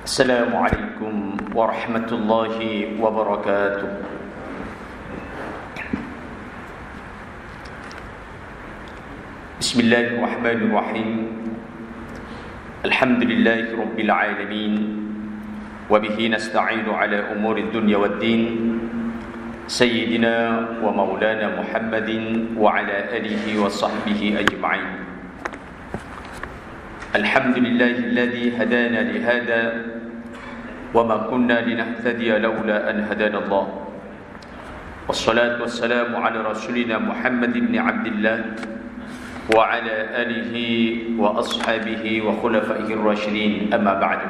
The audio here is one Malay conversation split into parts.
Assalamualaikum warahmatullahi wabarakatuh. Bismillahirrahmanirrahim. Alhamdulillahi rabbil alamin. Wabihi nasta'inu ala umuri dunya waddin. Sayyidina wa maulana Muhammadin wa ala alihi wa sahbihi ajma'in. Alhamdulillahilladzi hadana lihada وما كنا لنهتدي لولا أن هدانا الله والصلاة والسلام على رسولنا محمد بن عبد الله وعلى آله وأصحابه وخلفائه الراشدين أما بعد.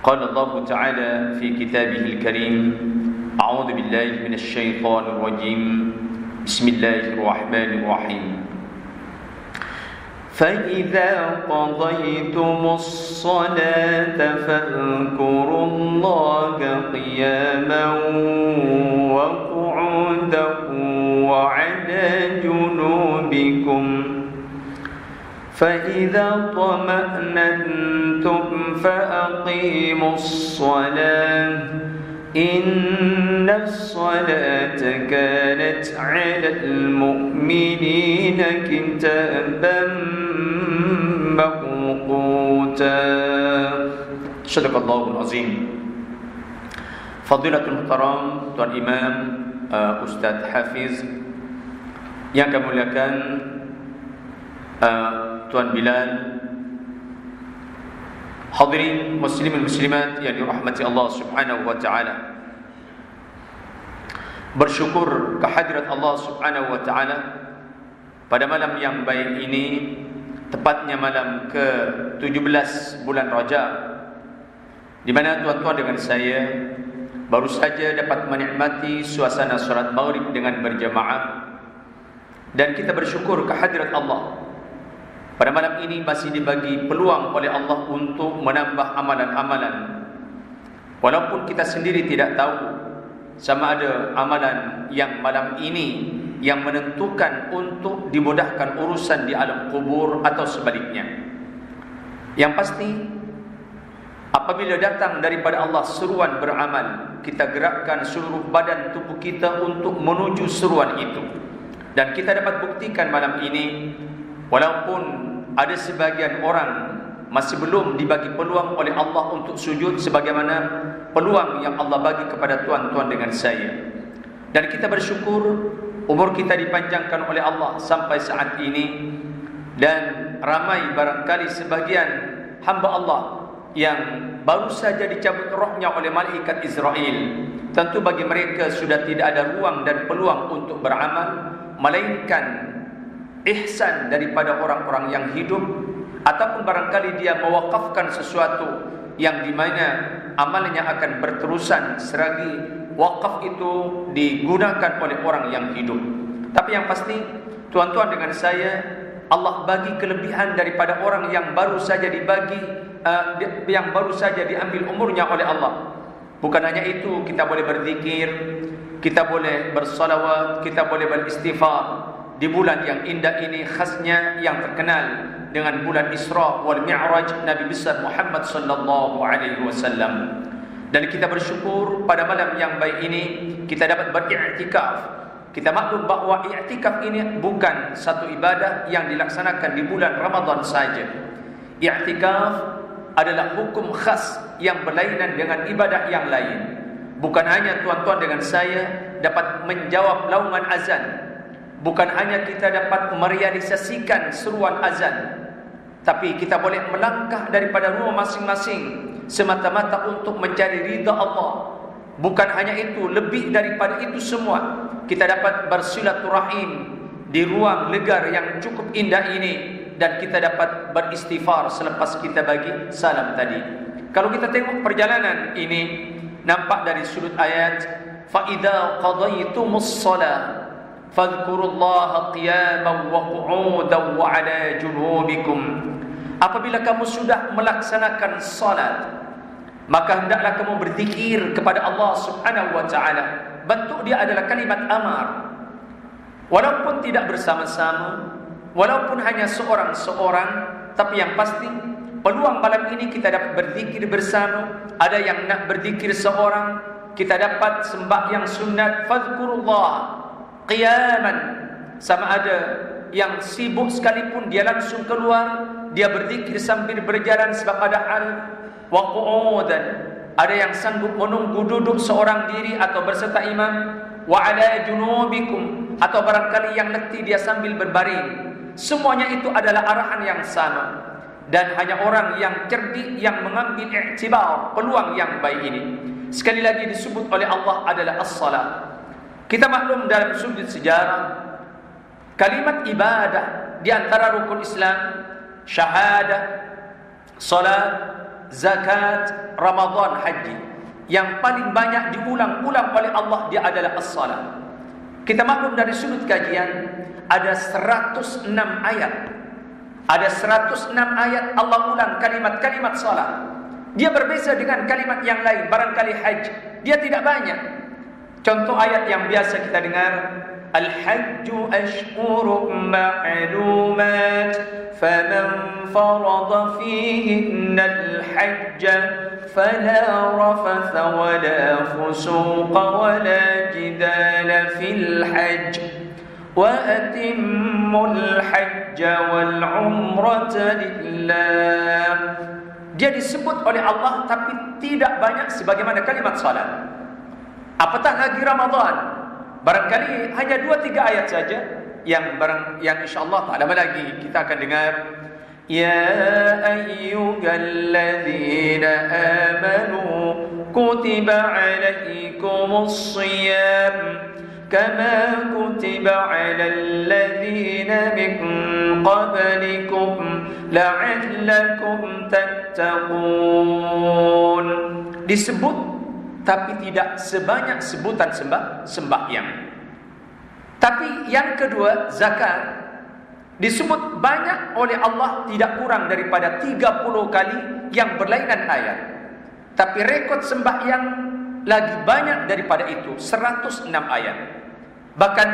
قال الله تعالى في كتابه الكريم: أعوذ بالله من الشيطان الرجيم بسم الله الرحمن الرحيم. فإذا قضيتم الصلاة فاذكروا الله قياما وقعودا وعلى جنوبكم فإذا اطمأننتم فأقيموا الصلاة إن الصلاة كانت على المؤمنين كتابا موقوتا. صدق الله العظيم. Fadilatul Muhtaram Tuan Imam Ustaz Hafiz yang kami muliakan, Tuan Bilal, hadirin muslimin muslimat yang dirahmati Allah Subhanahu wa taala. Bersyukur kehadirat Allah Subhanahu wa taala pada malam yang baik ini, tepatnya malam ke-17 bulan Rajab, di mana tuan-tuan dengan saya baru saja dapat menikmati suasana salat maghrib dengan berjamaah, dan kita bersyukur kehadirat Allah. Pada malam ini masih dibagi peluang oleh Allah untuk menambah amalan-amalan, walaupun kita sendiri tidak tahu sama ada amalan yang malam ini yang menentukan untuk dimudahkan urusan di alam kubur atau sebaliknya. Yang pasti, apabila datang daripada Allah seruan beramal, kita gerakkan seluruh badan tubuh kita untuk menuju seruan itu. Dan kita dapat buktikan malam ini, walaupun ada sebagian orang masih belum dibagi peluang oleh Allah untuk sujud sebagaimana peluang yang Allah bagi kepada tuan-tuan dengan saya. Dan kita bersyukur umur kita dipanjangkan oleh Allah sampai saat ini, dan ramai barangkali sebagian hamba Allah yang baru saja dicabut rohnya oleh malaikat Israel. Tentu bagi mereka sudah tidak ada ruang dan peluang untuk beramal, melainkan ihsan daripada orang-orang yang hidup, ataupun barangkali dia mewakafkan sesuatu yang dimana amalnya akan berterusan selagi wakaf itu digunakan oleh orang yang hidup. Tapi yang pasti, tuan-tuan dengan saya, Allah bagi kelebihan daripada orang yang baru saja dibagi, yang baru saja diambil umurnya oleh Allah. Bukan hanya itu, kita boleh berzikir, kita boleh bersalawat, kita boleh beristighfar di bulan yang indah ini, khasnya yang terkenal dengan bulan Isra wal Mi'raj Nabi besar Muhammad sallallahu alaihi wasallam. Dan kita bersyukur pada malam yang baik ini kita dapat beriktikaf. Kita maklum bahawa iktikaf ini bukan satu ibadah yang dilaksanakan di bulan Ramadan saja. Iktikaf adalah hukum khas yang berlainan dengan ibadah yang lain. Bukan hanya tuan-tuan dengan saya dapat menjawab lauman azan, bukan hanya kita dapat merealisasikan seruan azan, tapi kita boleh melangkah daripada rumah masing-masing semata-mata untuk mencari ridha Allah. Bukan hanya itu, lebih daripada itu semua, kita dapat bersilaturahim di ruang legar yang cukup indah ini, dan kita dapat beristighfar selepas kita bagi salam tadi. Kalau kita tengok perjalanan ini, nampak dari sudut ayat, fa idza qadaytumus shalah fadhkurullaha qiyaman wa qu'udan wa 'ala junubikum. Apabila kamu sudah melaksanakan salat, maka hendaklah kamu berzikir kepada Allah Subhanahu wa taala. Bentuk dia adalah kalimat amar. Walaupun tidak bersama-sama, walaupun hanya seorang-seorang, tapi yang pasti peluang malam ini kita dapat berzikir bersama. Ada yang nak berzikir seorang, kita dapat sembahyang sunat fadhkurullah qiyaman. Sama ada yang sibuk sekalipun dia langsung keluar, dia berzikir sambil berjalan sebab ada hal, wa qu'udan. Ada yang sanggup menunggu duduk seorang diri atau berserta imam, wa ala junubikum, atau barangkali yang letih dia sambil berbaring. Semuanya itu adalah arahan yang sama. Dan hanya orang yang cerdik yang mengambil iktibar peluang yang baik ini. Sekali lagi disebut oleh Allah adalah as-salat. Kita maklum dalam sudut sejarah, kalimat ibadah di antara rukun Islam, syahadah, salat, zakat, Ramadan, haji, yang paling banyak diulang-ulang oleh Allah dia adalah as-salat. Kita maklum dari sudut kajian ada 106 ayat. Ada 106 ayat Allah ulang kalimat-kalimat salat. Dia berbeza dengan kalimat yang lain. Barangkali haji, dia tidak banyak. Contoh ayat yang biasa kita dengar, Al-hajju ashhurun ma'lumat, faman farada fihinna al-hajja fala rafatha wala fusuqa wala jidala fil hajj. وَأَتِمُّ الْحَجَّ وَالْعُمْرَةَ لِلَّهِ. Dia disebut oleh Allah tapi tidak banyak sebagaimana kalimat salat. Apatah lagi Ramadan, barangkali hanya 2-3 ayat saja yang insyaallah tak lama lagi kita akan dengar, ya ayyuhalladzina amanu kutiba alaikumus shiyam كما كتب على الذين من قبلكم لعلكم تتقون. Disebut tapi tidak sebanyak sebutan sembahyang. Tapi yang kedua, zakat disebut banyak oleh Allah, tidak kurang daripada 30 kali yang berlainan ayat. Tapi rekod sembahyang lagi banyak daripada itu, 106 ayat. Bahkan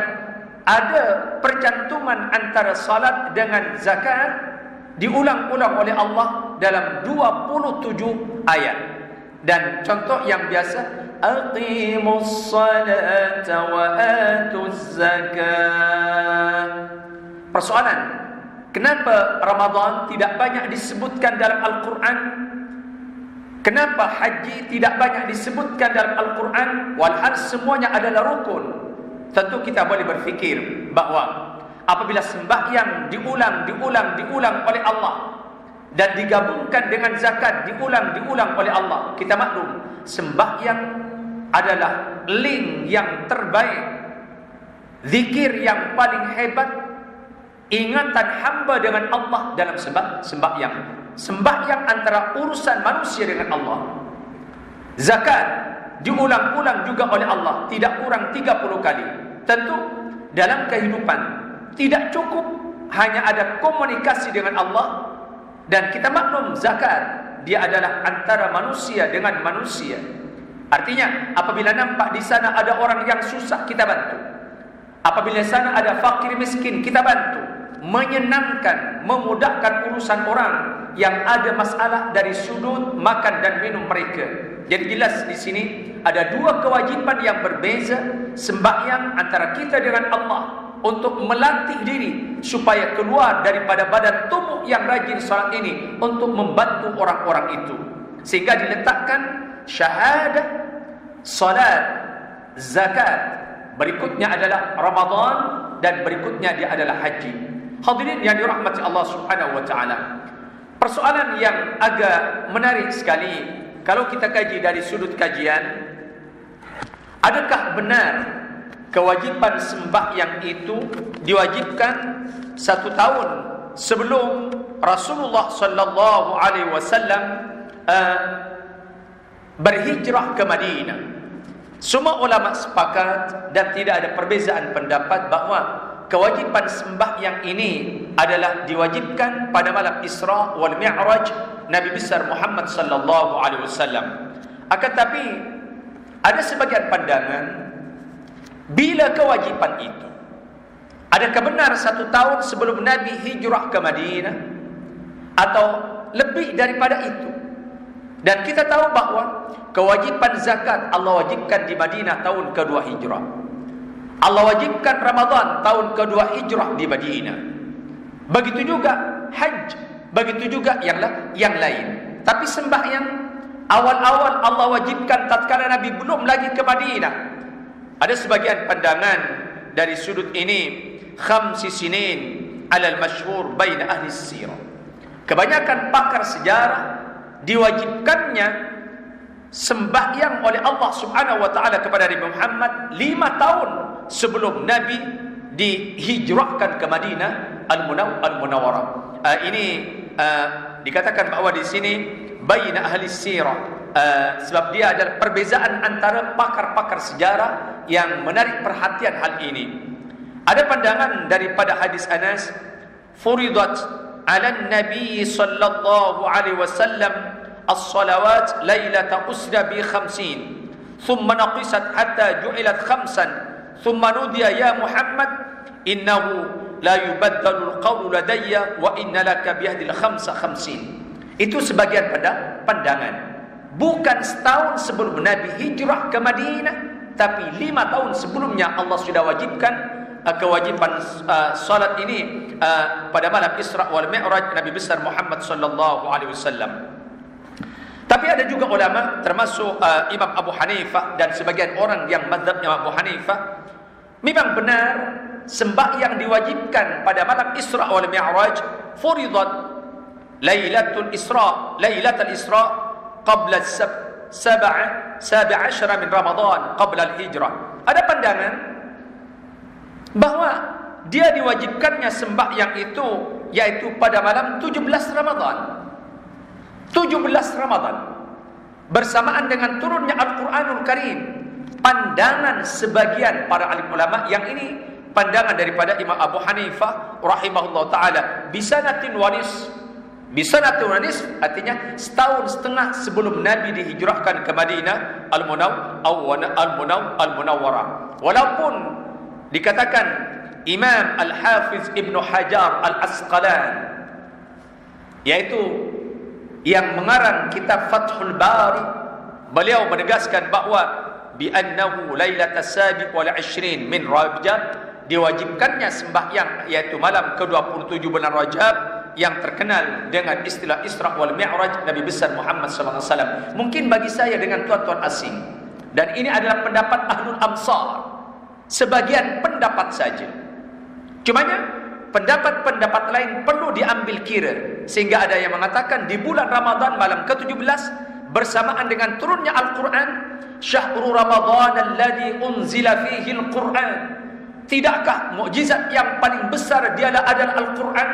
ada percantuman antara salat dengan zakat diulang-ulang oleh Allah dalam 27 ayat. Dan contoh yang biasa, aqimus salata wa atuz zakat. Persoalan, kenapa Ramadan tidak banyak disebutkan dalam Al-Quran? Kenapa haji tidak banyak disebutkan dalam Al-Quran? Walhal semuanya adalah rukun. Tentu kita boleh berfikir bahawa apabila sembahyang diulang oleh Allah dan digabungkan dengan zakat diulang oleh Allah, kita maklum sembahyang adalah link yang terbaik, zikir yang paling hebat, ingatan hamba dengan Allah dalam sembahyang. Sembahyang antara urusan manusia dengan Allah. Zakat diulang-ulang juga oleh Allah, tidak kurang 30 kali. Tentu dalam kehidupan tidak cukup hanya ada komunikasi dengan Allah. Dan kita maklum zakat dia adalah antara manusia dengan manusia. Artinya apabila nampak di sana ada orang yang susah, kita bantu. Apabila di sana ada fakir miskin, kita bantu. Menyenangkan, memudahkan urusan orang yang ada masalah dari sudut makan dan minum mereka. Jadi jelas di sini ada dua kewajiban yang berbeza. Sembahyang antara kita dengan Allah untuk melatih diri supaya keluar daripada badan tubuh yang rajin salat ini untuk membantu orang-orang itu. Sehingga diletakkan syahadah, salat, zakat. Berikutnya adalah Ramadan dan berikutnya dia adalah haji. Hadirin yang dirahmati Allah Subhanahu wa taala. Persoalan yang agak menarik sekali kalau kita kaji dari sudut kajian, adakah benar kewajiban sembahyang itu diwajibkan 1 tahun sebelum Rasulullah sallallahu alaihi wasallam berhijrah ke Madinah? Semua ulama sepakat dan tidak ada perbezaan pendapat bahawa kewajiban sembahyang ini adalah diwajibkan pada malam Isra wal Mi'raj Nabi besar Muhammad sallallahu alaihi wasallam. Akan tapi ada sebagian pandangan bila kewajiban itu, adakah benar 1 tahun sebelum Nabi hijrah ke Madinah atau lebih daripada itu. Dan kita tahu bahwa kewajiban zakat Allah wajibkan di Madinah tahun kedua hijrah. Allah wajibkan Ramadan tahun kedua hijrah di Madinah. Begitu juga haji, begitu juga yang lain. Tapi sembahyang awal-awal Allah wajibkan tatkala Nabi belum lagi ke Madinah. Ada sebagian pandangan dari sudut ini, khamsi sinin alal masyhur baina ahli sirah. Kebanyakan pakar sejarah diwajibkannya sembahyang oleh Allah Subhanahu wa taala kepada Nabi Muhammad 5 tahun sebelum Nabi dihijrahkan ke Madinah Al-Munawwarah. Ini dikatakan bahwa di sini baina ahli sirah, sebab dia adalah perbezaan antara pakar-pakar sejarah yang menarik perhatian hal ini. Ada pandangan daripada hadis Anas, furidat 'ala Nabi sallallahu alaihi wasallam as-salawat lailata usra bi 50 thumma naqisat hatta ju'ilat 5 thumma nudiya ya Muhammad innahu la yubaddalu al-qawlu ladayya wa inna laka bihdil 55. Itu sebagian pandangan. Bukan setahun sebelum Nabi hijrah ke Madinah, tapi 5 tahun sebelumnya Allah sudah wajibkan kewajiban salat ini pada malam Isra wal Mi'raj Nabi besar Muhammad sallallahu alaihi wasallam. Tapi ada juga ulama termasuk Imam Abu Hanifah dan sebagian orang yang mazhabnya Abu Hanifah, memang benar sembahyang diwajibkan pada malam Isra wal Mi'raj, furidat lailatul Isra qabla 17 min Ramadan qabla al-hijrah. Ada pandangan bahwa dia diwajibkannya sembahyang itu yaitu pada malam 17 Ramadan. 17 Ramadan bersamaan dengan turunnya Al-Qur'anul Karim. Pandangan sebagian para alim ulama yang ini pandangan daripada Imam Abu Hanifah rahimahullah taala, bisanatin wanis. Bisanatin wanis artinya setahun setengah sebelum Nabi dihijrahkan ke Madinah Al-Munawwarah. Walaupun dikatakan Imam Al-Hafiz Ibn Hajar Al-Asqalani, yaitu yang mengarang kitab Fathul Bari, beliau menegaskan bahwa bi annahu lailatas sabi wal 20 min Rajab, diwajibkannya sembahyang yaitu malam ke-27 bulan Rajab yang terkenal dengan istilah Isra wal Mi'raj Nabi besar Muhammad sallallahu alaihi wasallam. Mungkin bagi saya dengan tuan-tuan asing, dan ini adalah pendapat Ahlul Amsar, sebagian pendapat saja. Cumanya pendapat-pendapat lain perlu diambil kira, sehingga ada yang mengatakan di bulan Ramadan malam ke-17 bersamaan dengan turunnya Al-Quran, syahrul Ramadan alladhi unzila fihi Al-Quran. Tidakkah mukjizat yang paling besar adalah Al-Quran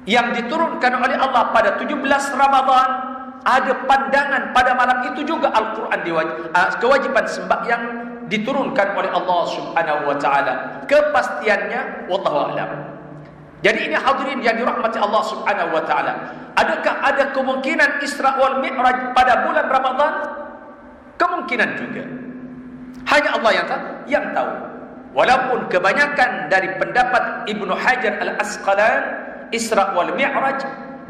yang diturunkan oleh Allah pada 17 Ramadan? Ada pandangan pada malam itu juga Al-Quran kewajiban sembahyang diturunkan oleh Allah Subhanahu wa taala. Kepastiannya wallahu a'lam. Jadi ini hadirin yang dirahmati Allah Subhanahu wa taala. Adakah ada kemungkinan Isra wal Mi'raj pada bulan Ramadan? Kemungkinan juga. Hanya Allah yang tahu. Walaupun kebanyakan dari pendapat Ibnu Hajar Al-Asqalani, Isra wal Mi'raj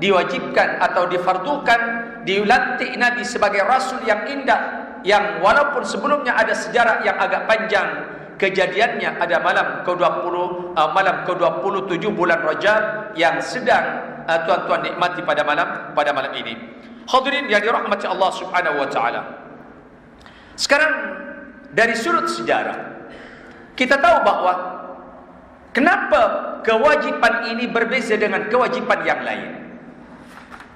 diwajibkan atau difardukan, dilantik Nabi sebagai rasul yang indah, yang walaupun sebelumnya ada sejarah yang agak panjang. Kejadiannya ada malam ke-27 bulan Rajab yang sedang tuan-tuan nikmati pada malam ini. Hadirin yang dirahmati Allah Subhanahu wa taala. Sekarang dari sudut sejarah kita tahu bahwa kenapa kewajiban ini berbeza dengan kewajiban yang lain,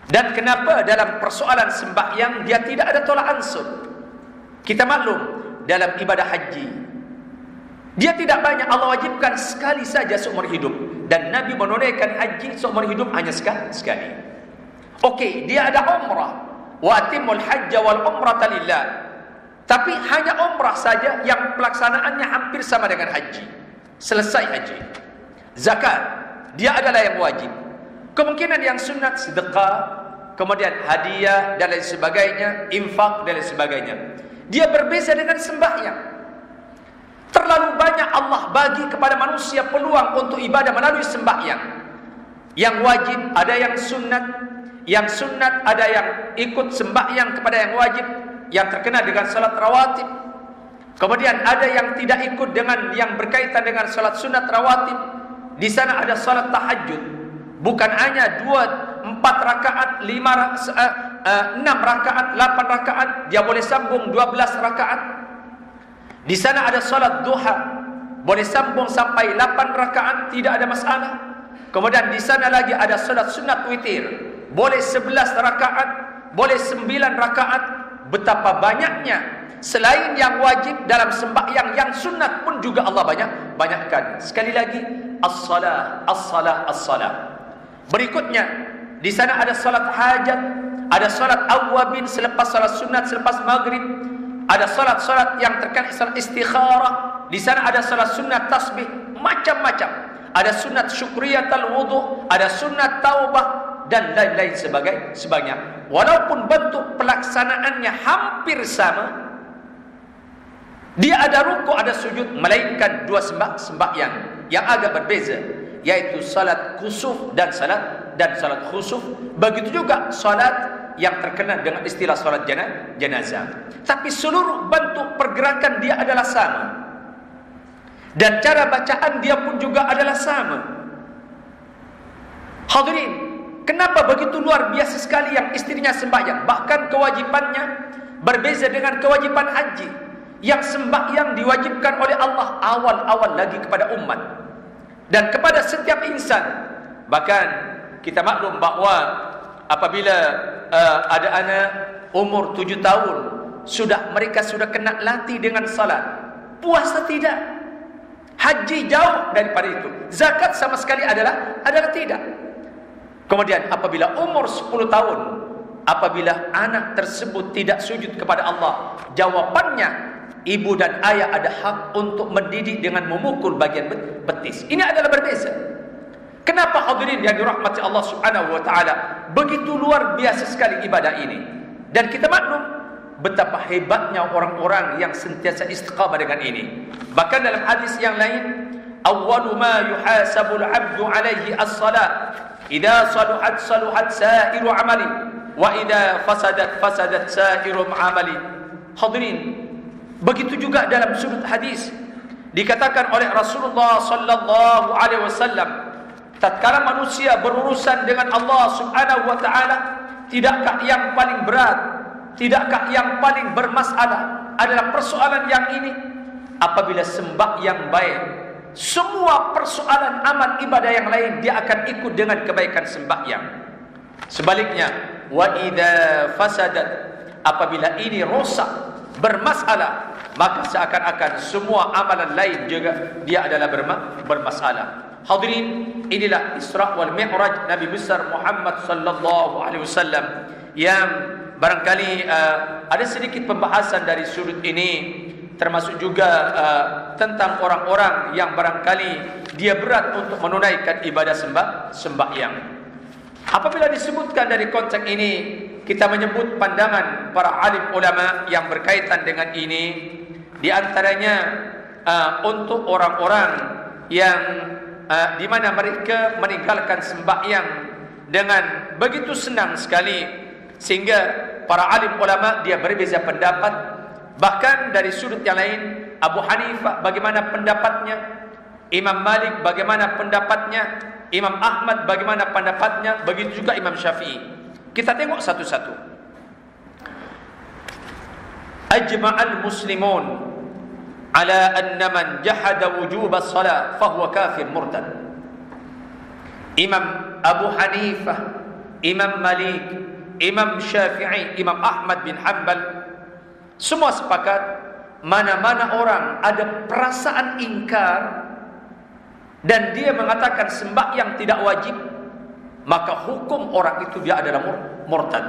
dan kenapa dalam persoalan sembahyang dia tidak ada tolak ansur. Kita maklum dalam ibadah haji dia tidak banyak, Allah wajibkan sekali saja seumur hidup, dan Nabi menunaikan haji seumur hidup hanya sekali. Okey, dia ada umrah, wa atimul hajja wal umrata lillah, tapi hanya umrah saja yang pelaksanaannya hampir sama dengan haji. Selesai haji. Zakat dia adalah yang wajib. Kemungkinan yang sunat sedekah, kemudian hadiah dan lain sebagainya, infak dan lain sebagainya. Dia berbeza dengan sembahyang. Terlalu banyak Allah bagi kepada manusia peluang untuk ibadah melalui sembahyang. Yang wajib ada yang sunnat. Yang sunnat ada yang ikut sembahyang kepada yang wajib, yang terkena dengan salat rawatib. Kemudian ada yang tidak ikut dengan yang berkaitan dengan salat sunat rawatib. Di sana ada salat tahajud. Bukan hanya 2, 4 rakaat, 6 rakaat, 8 rakaat, dia boleh sambung 12 rakaat. Di sana ada salat duha, boleh sambung sampai 8 rakaat, tidak ada masalah. Kemudian di sana lagi ada salat sunat witir, boleh 11 rakaat, boleh 9 rakaat. Betapa banyaknya selain yang wajib dalam sembahyang, yang sunat pun juga Allah banyakkan. Sekali lagi, as-salah, as-salah, as-salah. Berikutnya, di sana ada salat hajat, ada salat awwabin selepas salat sunat, selepas maghrib, ada salat-salat yang terkait salat istikharah. Di sana ada salat sunat tasbih, macam-macam. Ada sunat syukriyatul wudu, ada sunat taubah, dan lain-lain sebagainya. Walaupun bentuk pelaksanaannya hampir sama, dia ada ruku, ada sujud, melainkan dua sembahyang yang agak berbeza, yaitu salat kusuf dan salat khusuf. Begitu juga salat yang terkena dengan istilah salat jenazah. Tapi seluruh bentuk pergerakan dia adalah sama, dan cara bacaan dia pun juga adalah sama. Hadirin, kenapa begitu luar biasa sekali yang istrinya sembahyang? Bahkan kewajibannya berbeza dengan kewajiban haji. Yang sembahyang diwajibkan oleh Allah awal-awal lagi kepada umat dan kepada setiap insan. Bahkan kita maklum bahawa apabila ada anak umur 7 tahun, mereka sudah kena latih dengan salat. Puasa tidak, haji jauh daripada itu, zakat sama sekali adalah tidak. Kemudian apabila umur 10 tahun, apabila anak tersebut tidak sujud kepada Allah, jawabannya ibu dan ayah ada hak untuk mendidik dengan memukul bagian betis. Ini adalah berbeza. Kenapa hadirin yang dirahmati Allah Subhanahu wa taala? Begitu luar biasa sekali ibadah ini. Dan kita maklum betapa hebatnya orang-orang yang sentiasa istiqamah dengan ini. Bahkan dalam hadis yang lain, awwalu ma yuhasabul 'abdu 'alaihi as-salat. Idza saluhat sa'iru 'amali wa idza fasadat sa'iru 'amali. Hadirin, begitu juga dalam sudut hadis dikatakan oleh Rasulullah sallallahu alaihi wasallam, tatkala manusia berurusan dengan Allah Subhanahu wa taala, tidakkah yang paling berat, tidakkah yang paling bermasalah adalah persoalan yang ini? Apabila sembahyang baik, semua persoalan amal ibadah yang lain dia akan ikut dengan kebaikan sembahyang. Sebaliknya, wa idza fasadat, apabila ini rosak, bermasalah, maka seakan-akan semua amalan lain juga dia adalah bermasalah. Hadirin, inilah Isra wal Mi'raj Nabi besar Muhammad sallallahu alaihi wasallam, yang barangkali ada sedikit pembahasan dari sudut ini, termasuk juga tentang orang-orang yang barangkali dia berat untuk menunaikan ibadah sembahyang. Apabila disebutkan dari konteks ini, kita menyebut pandangan para alim ulama yang berkaitan dengan ini. Di antaranya untuk orang-orang yang di mana mereka meninggalkan sembahyang dengan begitu senang sekali, sehingga para alim ulama dia berbeza pendapat. Bahkan dari sudut yang lain, Abu Hanifah bagaimana pendapatnya, Imam Malik bagaimana pendapatnya, Imam Ahmad bagaimana pendapatnya, begitu juga Imam Syafi'i. Kita tengok satu-satu. Ajma'al muslimun ala anna man jahada wujub as-salat fahuwa kafir murtad. Imam Abu Hanifah, Imam Malik, Imam Syafi'i, Imam Ahmad bin Hanbal, semua sepakat mana-mana orang ada perasaan ingkar dan dia mengatakan sembahyang tidak wajib, maka hukum orang itu dia adalah murtad.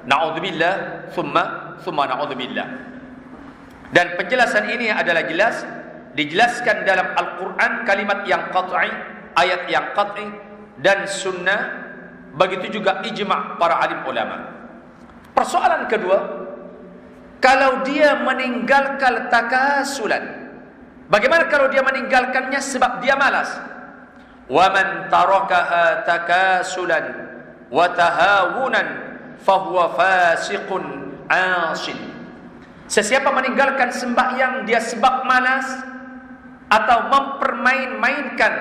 Na'udzubillah, thumma na'udzubillah. Dan penjelasan ini adalah jelas dijelaskan dalam Al-Quran, kalimat yang qat'i, ayat yang qat'i, dan sunnah, begitu juga ijma' para alim ulama. Persoalan kedua, kalau dia meninggalkan takasulan, bagaimana kalau dia meninggalkannya sebab dia malas? wa man tarakaha takasulan wa tahawunan fahuwa fasiqun 'asin. Sesiapa meninggalkan sembahyang dia sebab malas atau mempermain-mainkan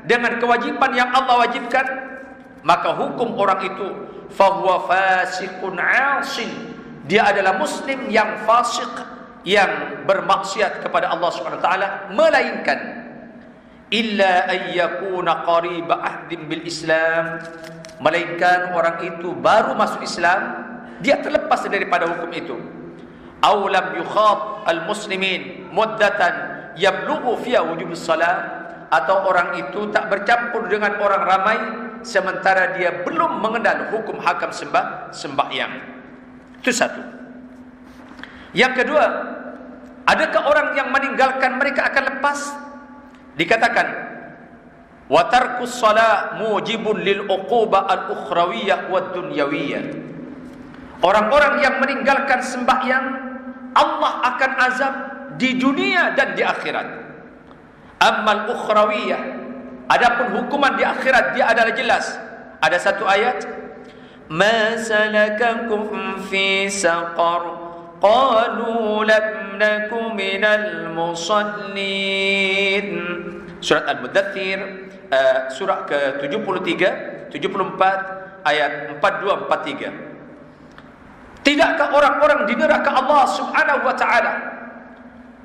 dengan kewajiban yang Allah wajibkan, maka hukum orang itu fahuwa fasiqun 'asin. Dia adalah muslim yang fasik, yang bermaksiat kepada Allah Subhanahu wa taala, melainkan illa ayyakuna qariba ahdin bil Islam, melainkan orang itu baru masuk Islam, dia terlepas daripada hukum itu. Aw lam yukhab al muslimin muddatan yablughu fiha wujubus salat, atau orang itu tak bercampur dengan orang ramai sementara dia belum mengenal hukum hakam sembahyang. Itu satu. Yang kedua, adakah orang yang meninggalkan mereka akan lepas? Dikatakan wa tarkus shalah mujibun lil uqubah al ukhrawiyyah wad dunyawiyyah. Orang-orang yang meninggalkan sembahyang, Allah akan azab di dunia dan di akhirat. Ammal ukhrawiyah, adapun hukuman di akhirat dia adalah jelas. Ada satu ayat, ma salakakum fi saqar qalu lam nakum minal musallin. Surat Al-Mudaththir, surah ke-73, 74, ayat 42, 43. Tidakkah orang-orang di neraka Allah Subhanahu wa taala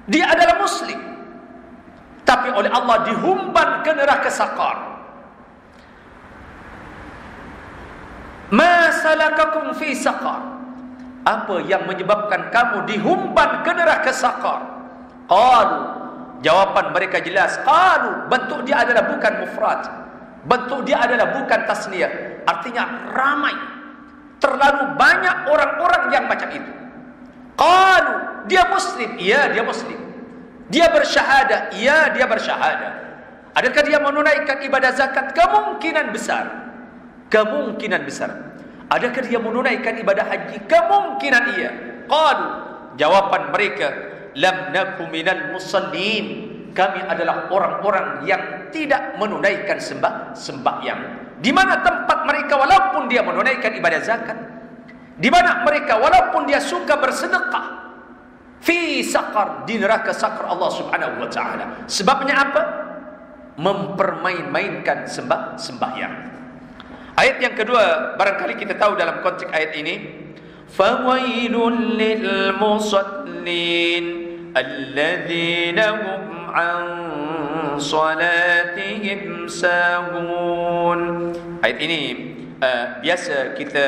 dia adalah muslim, tapi oleh Allah dihumban ke neraka saqar. Ma salakakum fi saqar, apa yang menyebabkan kamu dihumban ke neraka saqar? Qalu, jawapan mereka jelas. Qalu, bentuk dia adalah bukan mufrad, bentuk dia adalah bukan tasniyah, artinya ramai, terlalu banyak orang-orang yang macam itu. Qalu, dia muslim, iya dia muslim. Dia bersyahadah, iya dia bersyahadah. Adakah dia menunaikan ibadah zakat? Kemungkinan besar. Kemungkinan besar. Adakah dia menunaikan ibadah haji? Kemungkinan iya. Qalu, jawaban mereka, lam naku minal musallin, kami adalah orang-orang yang tidak menunaikan sembahyang. Di mana tempat mereka walaupun dia menunaikan ibadah zakat? Di mana mereka walaupun dia suka bersedekah? Fi saqar, di neraka saqar Allah Subhanahu wa taala. Sebabnya apa? Mempermain-mainkan sembahyang. Ayat yang kedua barangkali kita tahu dalam konteks ayat ini, fawailul lil musallin alladzina hum an salatihim sahun. Ayat ini biasa kita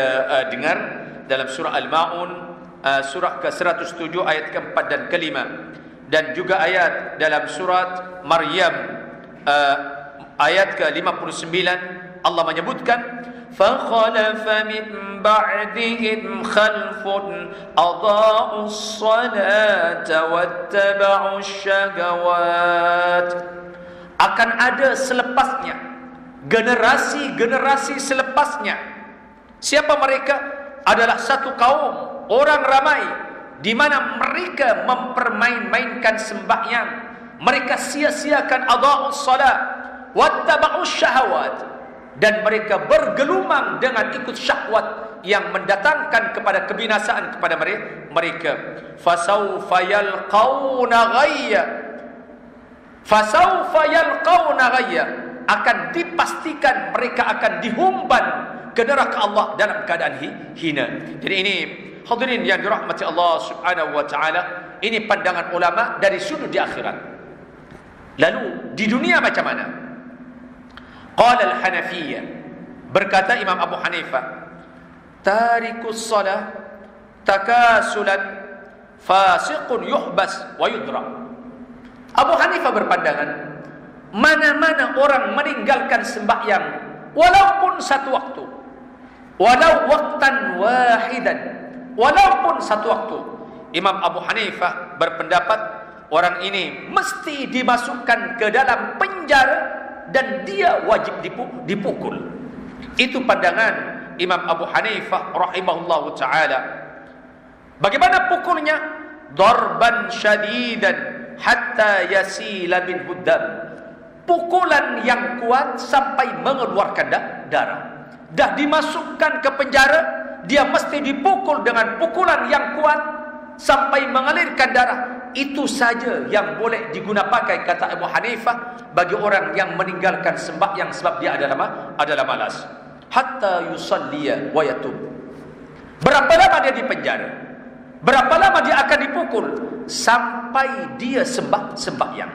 dengar dalam surah Al-Maun, surah ke-107 ayat ke-4 dan ke-5, dan juga ayat dalam surat Maryam ayat ke-59. Allah menyebutkan فَخَلَفَ مِنْ بَعْدِهِمْ خَلْفٌ أَضَاعُوا الصَّلَاةَ وَاتَّبَعُوا الشَّهَوَاتِ. Akan ada selepasnya, generasi-generasi selepasnya. Siapa mereka? Adalah satu kaum, orang ramai, di mana mereka mempermain-mainkan sembahyang. Mereka sia-siakan adha'us salat, wattaba'us syahawat, dan mereka bergelumang dengan ikut syahwat yang mendatangkan kepada kebinasaan kepada mereka. Fasawfa yalqawna ghayya, fasawfa yalqawna ghayya, akan dipastikan mereka akan dihumban ke neraka Allah dalam keadaan hina. Jadi ini hadirin yang dirahmati Allah Subhanahu wa taala, ini pandangan ulama dari sudut di akhirat. Lalu di dunia macam mana? Qala al-Hanafiyyah, berkata Imam Abu Hanifah, tarikus salah takasulan fasiqun yuhbas wa yudra. Abu Hanifah berpandangan, mana-mana orang meninggalkan sembahyang walaupun satu waktu, walau waktan wahidan, walaupun satu waktu, Imam Abu Hanifah berpendapat orang ini mesti dimasukkan ke dalam penjara dan dia wajib dipukul. Itu pandangan Imam Abu Hanifah rahimahullahu taala. Bagaimana pukulnya? Darban syadidan hatta yasila min huddam. pukulan yang kuat sampai mengeluarkan darah. Dah dimasukkan ke penjara, dia mesti dipukul dengan pukulan yang kuat sampai mengalirkan darah. Itu saja yang boleh digunakan pakai, kata Abu Hanifah, bagi orang yang meninggalkan sembahyang sebab dia adalah malas. Hatta yusalliya wa yatub. Berapa lama dia di penjara? Berapa lama dia akan dipukul? Sampai dia sembahyang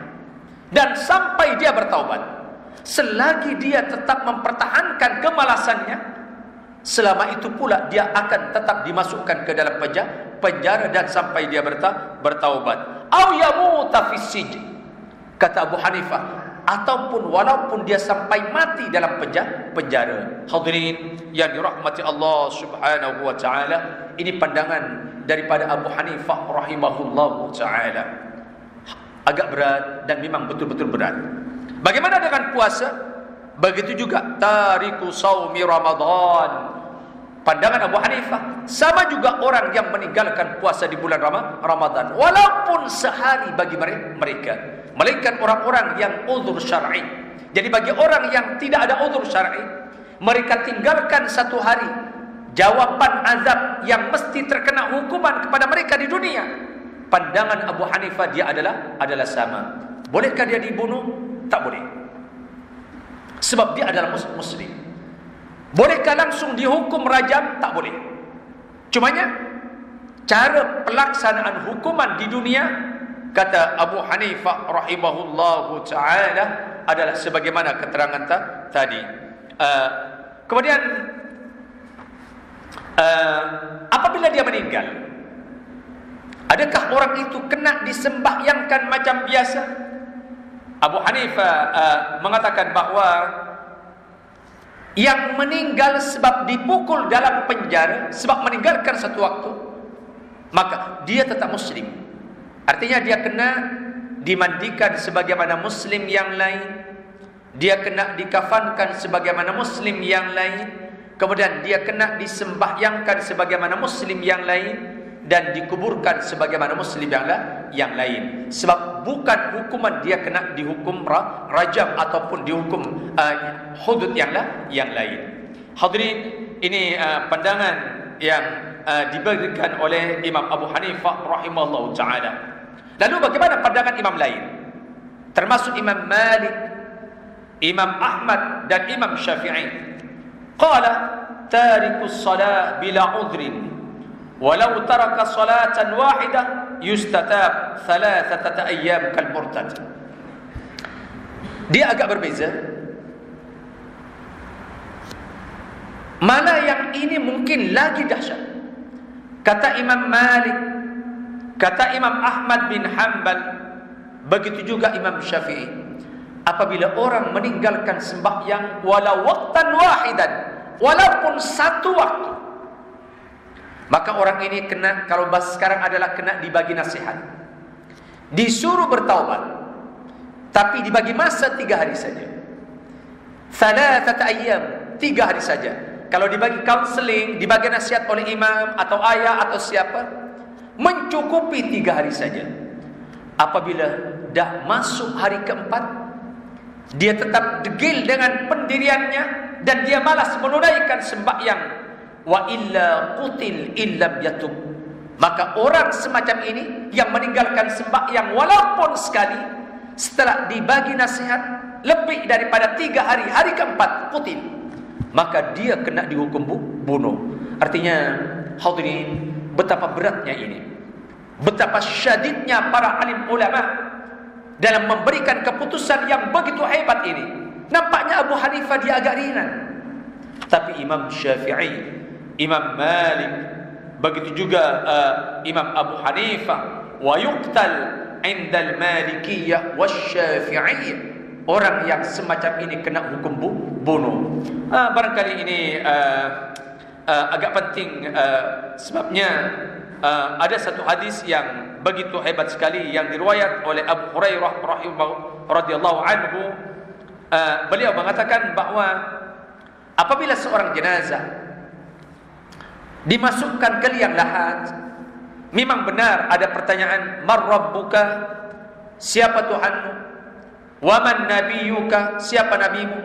dan sampai dia bertaubat. Selagi dia tetap mempertahankan kemalasannya, selama itu pula dia akan tetap dimasukkan ke dalam penjara dan sampai dia bertaubat. Au yamuta fis sijn, kata Abu Hanifah, ataupun walaupun dia sampai mati dalam penjara. Hadirin yang dirahmati Allah Subhanahu wa taala, ini pandangan daripada Abu Hanifah rahimahullahu taala. Agak berat dan memang betul-betul berat. Bagaimana dengan puasa? Begitu juga tariku saumi Ramadan. Pandangan Abu Hanifah, sama juga orang yang meninggalkan puasa di bulan Ramadan walaupun sehari bagi mereka, melainkan orang-orang yang uzur syar'i. Jadi bagi orang yang tidak ada uzur syar'i, mereka tinggalkan satu hari, jawaban azab yang mesti terkena hukuman kepada mereka di dunia. Pandangan Abu Hanifah, dia adalah sama. Bolehkah dia dibunuh? Tak boleh, sebab dia adalah muslim. Bolehkah langsung dihukum rajam? Tak boleh. Cumanya cara pelaksanaan hukuman di dunia, kata Abu Hanifah rahimahullahu ta'ala, adalah sebagaimana keterangan tadi. Kemudian apabila dia meninggal, adakah orang itu kena disembahyangkan macam biasa? Abu Hanifah mengatakan bahawa yang meninggal sebab dipukul dalam penjara, sebab meninggalkan satu waktu, maka dia tetap muslim. Artinya dia kena dimandikan sebagaimana muslim yang lain, dia kena dikafankan sebagaimana muslim yang lain, kemudian dia kena disembahyangkan sebagaimana muslim yang lain, dan dikuburkan sebagaimana muslim yang lain. Sebab bukan hukuman dia kena dihukum rajam ataupun dihukum hudud yang lain. Hadirin, ini pandangan yang diberikan oleh Imam Abu Hanifah rahimahullah ta'ala. Lalu bagaimana pandangan imam lain, termasuk Imam Malik, Imam Ahmad dan Imam Syafi'i? Qala tarikus salat bila udhrin walau taraka salatan wahidah yustatab thalathata ayyam kal murtad. Dia agak berbeza. Mana yang ini mungkin lagi dahsyat? Kata Imam Malik, kata Imam Ahmad bin Hanbal, begitu juga Imam Syafi'i, apabila orang meninggalkan sembahyang walau waqtan wahidan, walaupun satu waktu, maka orang ini kena, kalau bahasa sekarang adalah kena dibagi nasihat, disuruh bertaubat, tapi dibagi masa 3 hari saja. Thalathata ayyam, 3 hari saja. Kalau dibagi counseling, dibagi nasihat oleh imam atau ayah atau siapa, mencukupi 3 hari saja. Apabila dah masuk hari keempat, dia tetap degil dengan pendiriannya dan dia malas menunaikan sembahyang, wa illa qutil illam yatub, maka orang semacam ini yang meninggalkan sembahyang walaupun sekali, setelah dibagi nasihat lebih daripada 3 hari, hari keempat qutil, maka dia kena dihukum bunuh. Artinya hadirin, betapa beratnya ini, betapa syadidnya para alim ulama dalam memberikan keputusan yang begitu hebat ini. Nampaknya Abu Hanifah dia agak ringan, tapi Imam Syafi'i, Imam Malik, begitu juga Imam Abu Hanifah, wa yuqtal indal Malikiyah wasy-Syafi'iyyah, orang yang semacam ini kena hukum bunuh. Barangkali ini agak penting, sebabnya ada satu hadis yang begitu hebat sekali yang diriwayat oleh Abu Hurairah radhiyallahu anhu. Beliau mengatakan bahawa apabila seorang jenazah dimasukkan ke liang lahat, memang benar ada pertanyaan, man rabbuka, siapa Tuhanmu? Wa man nabiyyuka, siapa nabimu?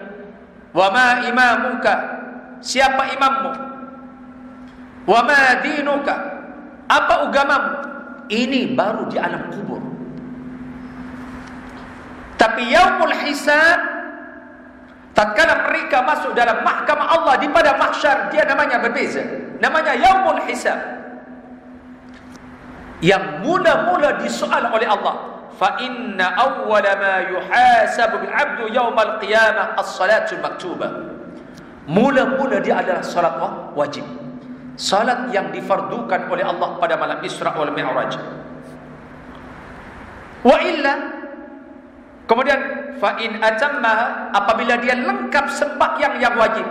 Wa ma imamuka, siapa imammu? Wa ma dinuka, apa agamamu? Ini baru di alam kubur. Tapi yaumul hisab, tatkala mereka masuk dalam mahkamah Allah di padang mahsyar, dia namanya berbeza. Namanya yaumul hisab. Yang mula-mula disoal oleh Allah. Fa inna awwala ma yuhasabu bil 'abdu yaumal qiyamah as-salatul maktubah. Mula-mula dia adalah salat wajib. Salat yang difardukan oleh Allah pada malam Isra wal Mi'raj. Wa illa, kemudian fa in atammaha, apabila dia lengkap sembahyang yang wajib,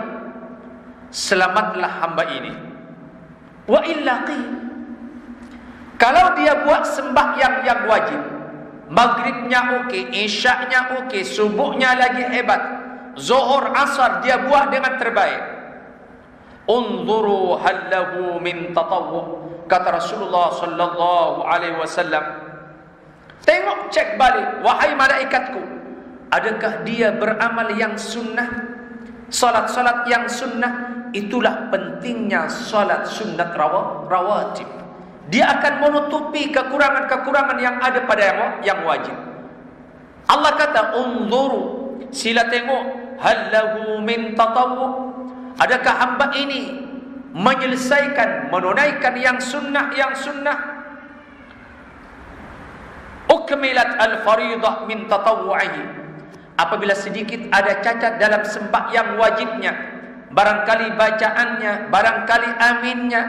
selamatlah hamba ini. Wa illa qi, kalau dia buat sembahyang yang wajib, maghribnya okey, isyaknya okey, subuhnya lagi hebat, zuhur asar dia buat dengan terbaik, unzuru hal lahu min tatawwu, kata Rasulullah sallallahu alaihi wasallam, tengok, cek balik, wahai malaikatku, adakah dia beramal yang sunnah, salat-salat yang sunnah. Itulah pentingnya salat sunat rawatib. Dia akan menutupi kekurangan-kekurangan yang ada pada yang wajib. Allah kata unzuru, sila tengok, hal lahu min tatawwu, adakah hamba ini menyelesaikan, menunaikan yang sunnah. Ukmilat al-faridah min tatawwu'ihi, apabila sedikit ada cacat dalam sembahyang wajibnya, barangkali bacaannya, barangkali aminnya,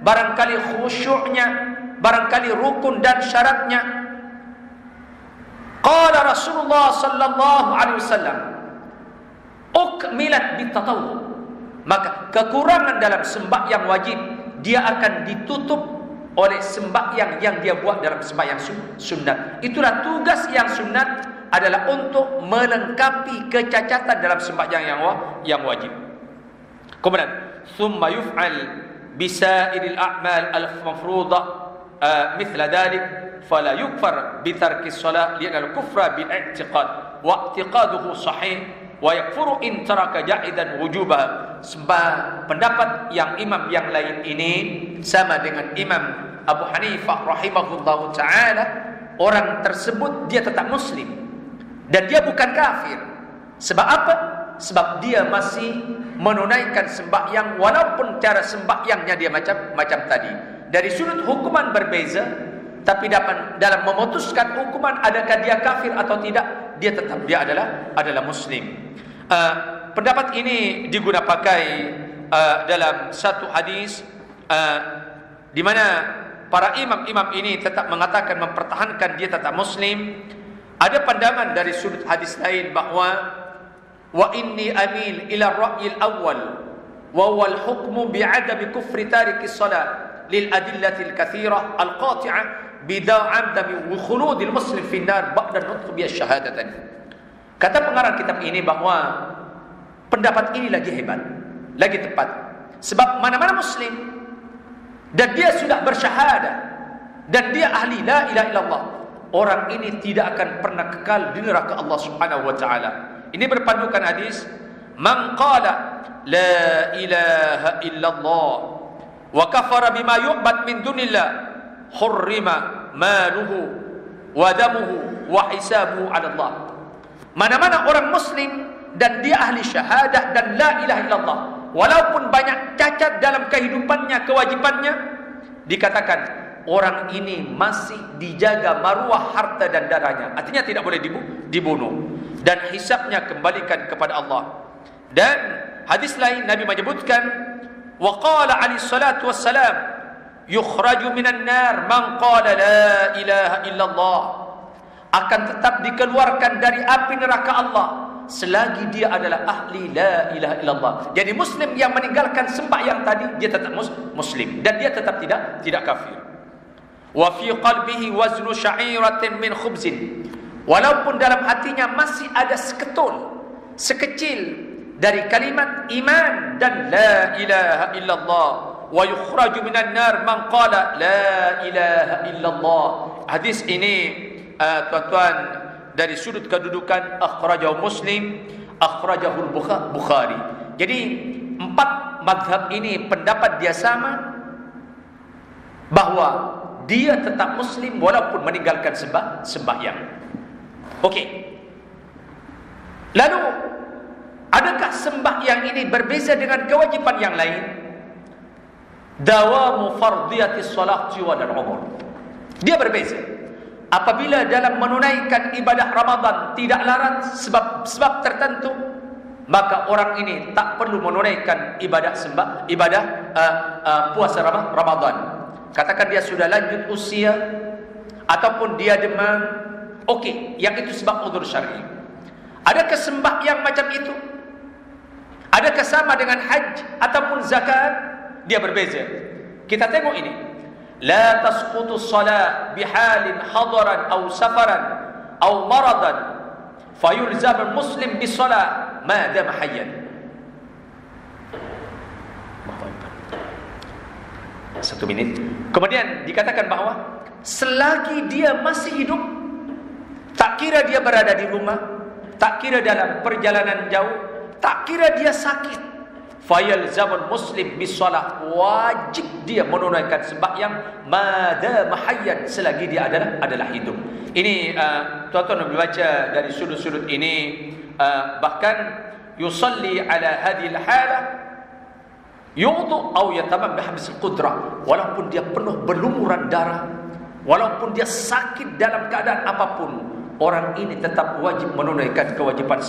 barangkali khusyuknya, barangkali rukun dan syaratnya. Qala Rasulullah sallallahu alaihi wasallam, ukmilat bitatawwu, maka kekurangan dalam sembahyang wajib dia akan ditutup oleh sembahyang yang dia buat dalam sembahyang sunat. Itulah tugas yang sunat, adalah untuk melengkapi kecacatan dalam sembahyang yang wajib. Kemudian thumma yuf'al bisairil a'mal al-mafruḍah mithla dhalik fala yukfar bi tarki shalah li'anna al-kufra bil i'tiqad wa i'tiqaduhu sahih wa yakfuru in taraka ja'idan wujubaha. Sebab pendapat yang imam yang lain ini sama dengan Imam Abu Hanifah rahimahullahu ta'ala, orang tersebut dia tetap muslim dan dia bukan kafir. Sebab apa? Sebab dia masih menunaikan sembahyang, walaupun cara sembahyangnya dia macam tadi. Dari sudut hukuman berbeza, tapi dalam memutuskan hukuman adakah dia kafir atau tidak, dia tetap dia adalah muslim. Pendapat ini digunakan pakai dalam satu hadis di mana para imam-imam ini tetap mengatakan, mempertahankan dia tetap muslim. Ada pandangan dari sudut hadis lain bahawa wa inni amil ila ar-ra'yil awwal wa huwa al-hukmu bi'adami kufri tariki salat lil adillatil katsirah al-qati'ah bida'am wa khuludil muslim fi an-nar ba'da nutq bi asyhadatan. Kata pengarang kitab ini bahawa pendapat ini lagi hebat, lagi tepat. Sebab mana-mana muslim dan dia sudah bersyahadah dan dia ahli la ilaha illallah, orang ini tidak akan pernah kekal di neraka Allah Subhanahu wa taala. Ini berpandukan hadis, man qala la ilaha illallah wa kafara bima yu'bad min dunillah hurrima maluhu wa damuhu wa hisabuhu 'ala Allah. Mana-mana orang muslim dan dia ahli syahadah dan la ilaha illallah, walaupun banyak cacat dalam kehidupannya, kewajibannya, dikatakan orang ini masih dijaga maruah harta dan darahnya, artinya tidak boleh dibunuh, dan hisabnya kembalikan kepada Allah. Dan hadis lain Nabi menyebutkan, wa qala alaihi salatu wassalam, yukhraju minan nar man qala la ilaha illallah, akan tetap dikeluarkan dari api neraka Allah selagi dia adalah ahli la ilaha illallah. Jadi muslim yang meninggalkan sembahyang tadi, dia tetap muslim dan dia tetap tidak kafir. Wa fi qalbihi waznu sya'iratin min khubzin, walaupun dalam hatinya masih ada seketul, sekecil dari kalimat iman dan la ilaha illallah. Wa yukhraju minan nar man qala la ilaha illallah. Hadis ini tuan-tuan dari sudut kedudukan akhrajahu Muslim, akhrajahu Bukhari. Jadi 4 mazhab ini pendapat dia sama, bahwa dia tetap muslim walaupun meninggalkan sembahyang. Okey. Lalu adakah sembahyang ini berbeza dengan kewajipan yang lain? Dawamu fardhiyatis salati wa al-umur. Dia berbeza. Apabila dalam menunaikan ibadah Ramadan tidak larang sebab tertentu, maka orang ini tak perlu menunaikan ibadah puasa Ramadan. Katakan dia sudah lanjut usia ataupun dia demam, okey, yang itu sebab uzur syar'i. Adakah sembahyang macam itu? Adakah sama dengan haji ataupun zakat? Dia berbeza. Kita tengok ini. La tasqutu as-salat bihalin hadaran aw safaran aw maradan fayulzam al-muslim bis-salat ma dama hayyan. Satu minit. Kemudian dikatakan bahawa selagi dia masih hidup, tak kira dia berada di rumah, tak kira dalam perjalanan jauh, tak kira dia sakit, fayalzamul muslim bis-salah, wajib dia menunaikan sembahyang madama hayyan, selagi dia adalah hidup. Ini tuan-tuan membaca dari sudut-sudut ini, bahkan yusalli ala hadhil halah yu'dhu aw yatamam bihabsil qudrah, walaupun dia penuh berlumuran darah, walaupun dia sakit dalam keadaan apapun, orang ini tetap wajib menunaikan kewajipan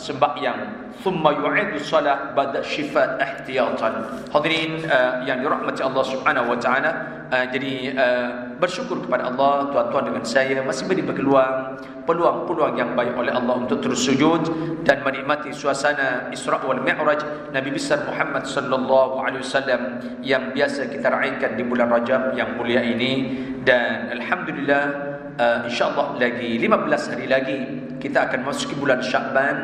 sembahyang. Thumma yu'idu salat ba'da syifat ihtiyatan. Hadirin yang dirahmati Allah Subhanahu wa taala, jadi bersyukur kepada Allah, tuan-tuan dengan saya masih beri peluang yang baik oleh Allah untuk terus sujud dan menikmati suasana Isra wal Mi'raj Nabi besar Muhammad sallallahu alaihi wasallam yang biasa kita raikan di bulan Rajab yang mulia ini. Dan alhamdulillah, insyaallah lagi 15 hari lagi kita akan memasuki bulan Sya'ban,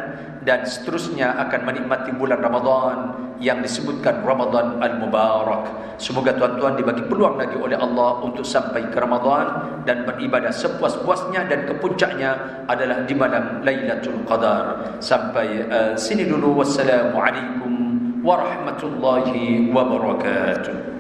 dan seterusnya akan menikmati bulan Ramadan yang disebutkan Ramadan Al-Mubarak. Semoga tuan-tuan dibagi peluang lagi oleh Allah untuk sampai ke Ramadan dan beribadah sepuas-puasnya, dan kepuncaknya adalah di malam Lailatul Qadar. Sampai sini dulu. Wassalamualaikum warahmatullahi wabarakatuh.